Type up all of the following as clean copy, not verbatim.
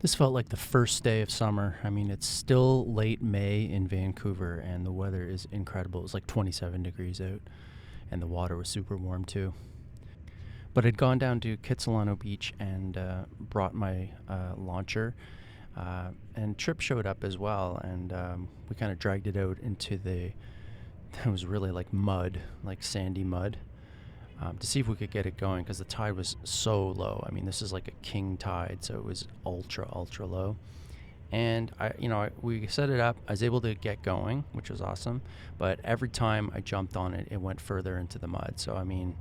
This felt like the first day of summer. I mean, it's still late May in Vancouver, and the weather is incredible. It was like 27 degrees out, and the water was super warm too. But I'd gone down to Kitsilano Beach and brought my launcher, and Trip showed up as well, and we kind of dragged it out into it was really like mud, like sandy mud, to see if we could get it going because the tide was so low. I mean, this is like a king tide, so it was ultra low. And we set it up. I was able to get going, which was awesome. But every time I jumped on it, it went further into the mud. So I mean,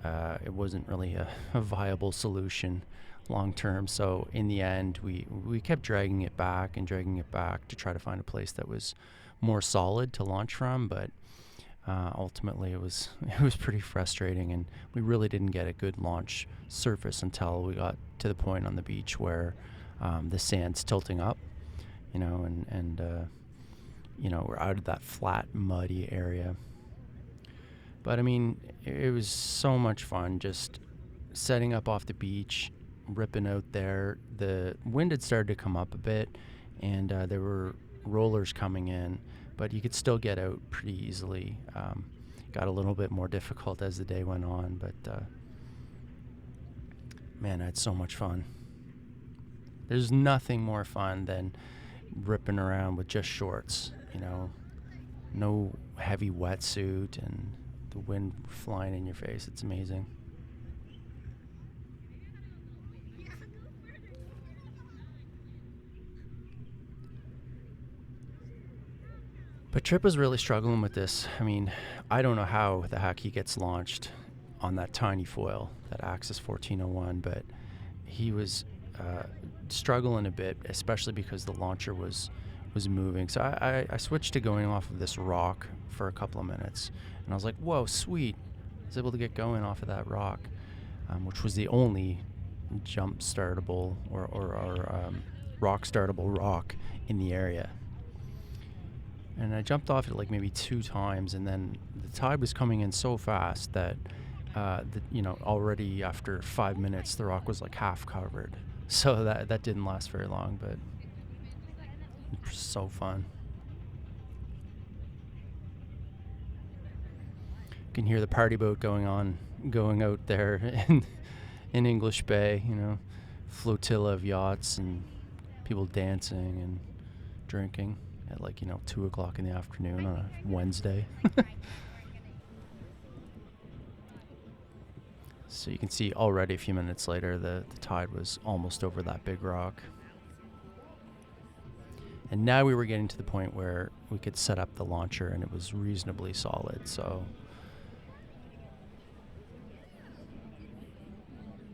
it wasn't really a viable solution long term. So in the end, we kept dragging it back to try to find a place that was more solid to launch from. But ultimately, it was pretty frustrating, and we really didn't get a good launch surface until we got to the point on the beach where the sand's tilting up, and we're out of that flat, muddy area. But I mean, it was so much fun just setting up off the beach, ripping out there. The wind had started to come up a bit, and there were rollers coming in, but you could still get out pretty easily. Got a little bit more difficult as the day went on, but man, I had so much fun. There's nothing more fun than ripping around with just shorts, no heavy wetsuit and the wind flying in your face. It's amazing. But Trip was really struggling with this. I mean, I don't know how the heck he gets launched on that tiny foil, that Axis 1401, but he was struggling a bit, especially because the launcher was moving. So I switched to going off of this rock for a couple of minutes, and I was like, whoa, sweet. I was able to get going off of that rock, which was the only jump startable or rock startable rock in the area. And I jumped off it like maybe 2 times, and then the tide was coming in so fast that already after 5 minutes the rock was like half covered. So that didn't last very long, but it was so fun. You can hear the party boat going out there in English Bay, flotilla of yachts and people dancing and drinking at 2 o'clock in the afternoon on a Wednesday. So you can see already a few minutes later the tide was almost over that big rock. And now we were getting to the point where we could set up the launcher and it was reasonably solid. So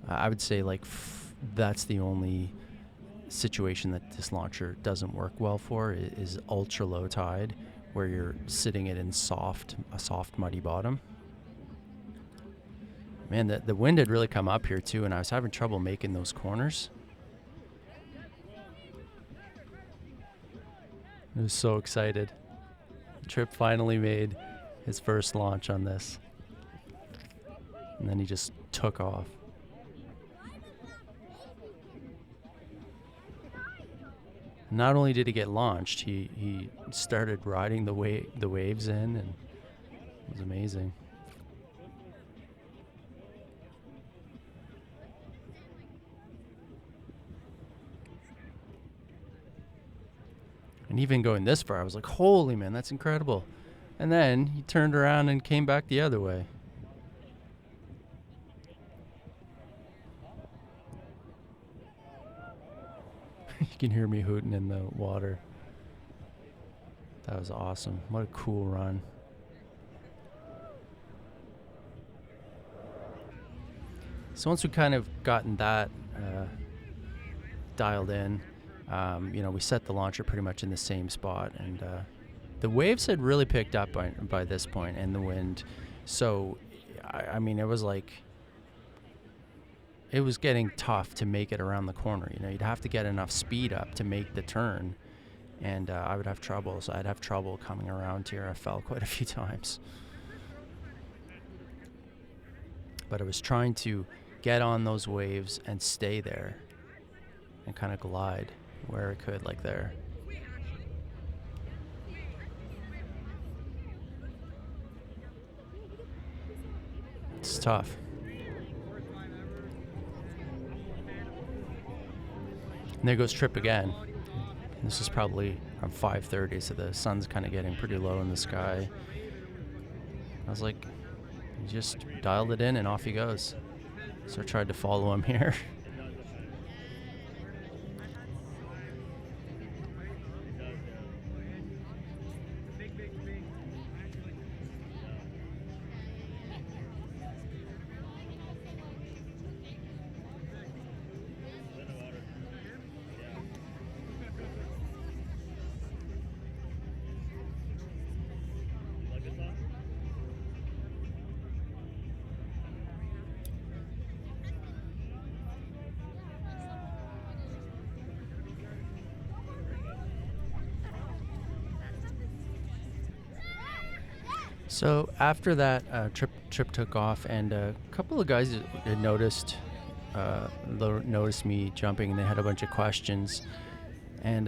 I would say that's the only situation that this launcher doesn't work well for is ultra low tide, where you're sitting it in a soft muddy bottom. Man, the wind had really come up here too, and I was having trouble making those corners. I was so excited. Trip finally made his first launch on this, and then he just took off. Not only did he get launched, he started riding the waves in, and it was amazing. And even going this far, I was like, holy man, that's incredible. And then he turned around and came back the other way. You can hear me hooting in the water. That was awesome. What a cool run. So once we kind of gotten that dialed in, we set the launcher pretty much in the same spot, and the waves had really picked up by this point, and the wind. So, I mean, it was getting tough to make it around the corner. You'd have to get enough speed up to make the turn, and I would have trouble. So I'd have trouble coming around here. I fell quite a few times. But I was trying to get on those waves and stay there and kind of glide where it could, like there. It's tough. And there goes Trip again. This is probably around 5:30, so the sun's kind of getting pretty low in the sky. I was like, he just dialed it in and off he goes. So I tried to follow him here. So after that, Trip took off, and a couple of guys had noticed me jumping, and they had a bunch of questions. And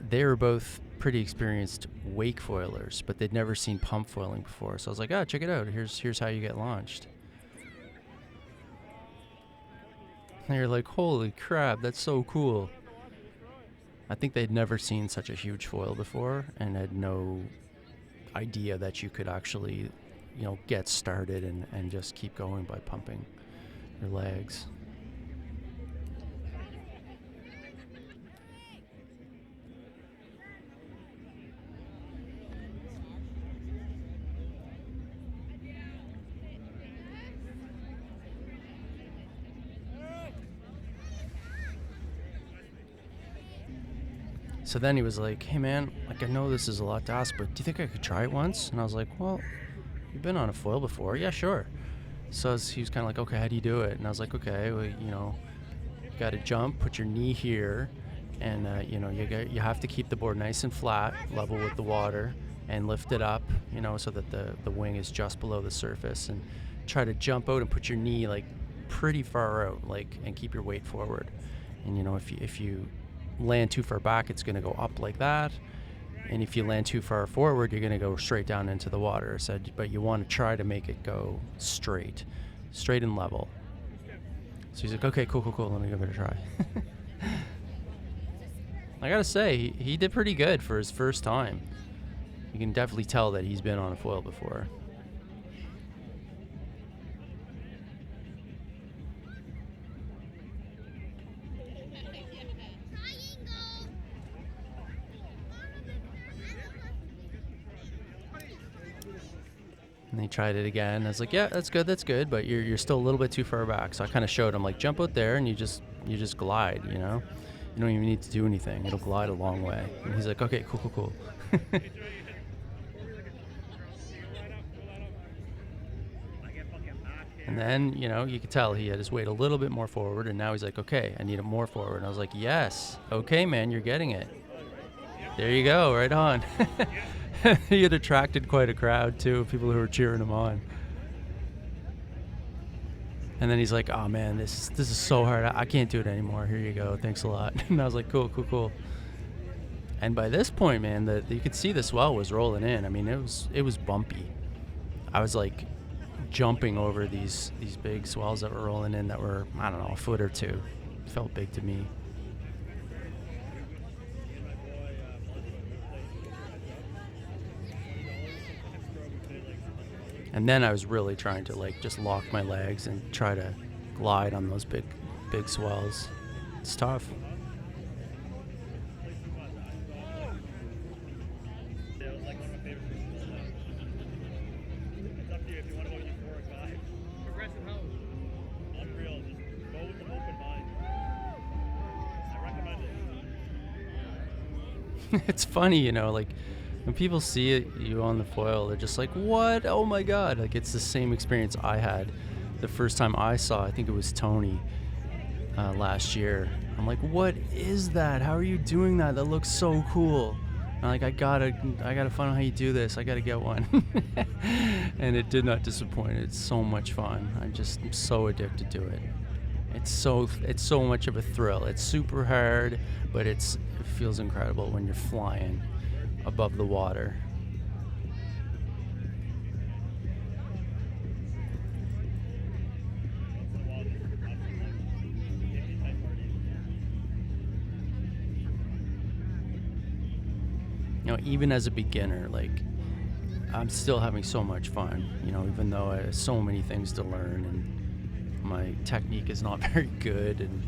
they were both pretty experienced wake foilers, but they'd never seen pump foiling before. So I was like, check it out. Here's how you get launched. And they're like, holy crap, that's so cool. I think they'd never seen such a huge foil before and had no idea that you could actually, get started and just keep going by pumping your legs. So then he was like, hey man, I know this is a lot to ask, but do you think I could try it once? And I was like, well, you've been on a foil before. Yeah, sure. So he was kind of like, okay, how do you do it? And I was like, okay, well, you got to jump, put your knee here, and you have to keep the board nice and flat, level with the water, and lift it up, so that the wing is just below the surface, and try to jump out and put your knee like pretty far out, and keep your weight forward. And if you land too far back, it's going to go up like that, and if you land too far forward, you're going to go straight down into the water. So, but you want to try to make it go straight and level. So he's like, okay, cool, let me give it a try. I gotta say, he did pretty good for his first time. You can definitely tell that he's been on a foil before. And he tried it again. I was like, yeah, that's good, but you're still a little bit too far back. So I kind of showed him, like, jump out there and you just glide, You don't even need to do anything. It'll glide a long way. And he's like, okay, cool. And then, you could tell he had his weight a little bit more forward, and now he's like, okay, I need it more forward. And I was like, yes, okay, man, you're getting it. There you go, right on. He had attracted quite a crowd too, of people who were cheering him on. And then he's like, oh man, this is so hard. I can't do it anymore. Here you go. Thanks a lot. And I was like, cool. And by this point, man, you could see the swell was rolling in. I mean, it was bumpy. I was like jumping over these big swells that were rolling in that were, I don't know, a foot or two. It felt big to me. And then I was really trying to just lock my legs and try to glide on those big swells. It's tough. It's funny, when people see you on the foil, they're just like, what? Oh my God. It's the same experience I had the first time I saw, I think it was Tony last year. I'm like, what is that? How are you doing that? That looks so cool. I'm like, I gotta find out how you do this. I gotta get one. And it did not disappoint. It's so much fun. I'm so addicted to it. It's so much of a thrill. It's super hard, but it feels incredible when you're flying above the water. You know, even as a beginner, like, I'm still having so much fun, you know, even though I have so many things to learn and my technique is not very good and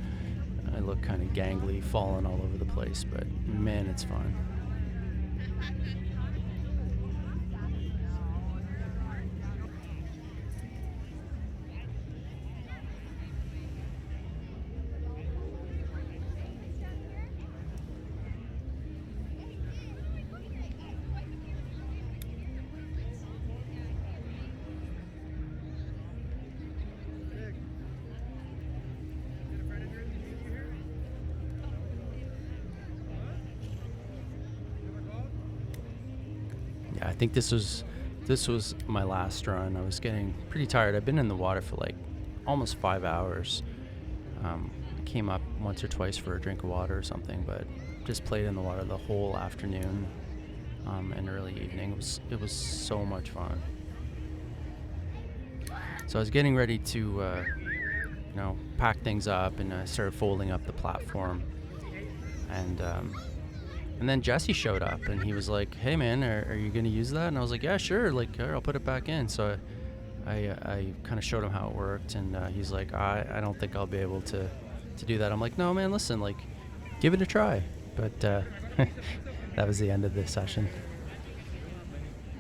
I look kind of gangly, falling all over the place, but man, it's fun. Yeah, I think this was my last run. I was getting pretty tired. I've been in the water for like almost 5 hours. Came up once or twice for a drink of water or something, but just played in the water the whole afternoon and early evening. It was so much fun. So I was getting ready to pack things up, and I started folding up the platform, and then Jesse showed up and he was like, "Hey man, are you gonna use that?" And I was like, "Yeah, sure. Like, I'll put it back in." So I kind of showed him how it worked, and he's like, I don't think I'll be able to do that. I'm like, "No, man, listen, like, give it a try." But that was the end of the session.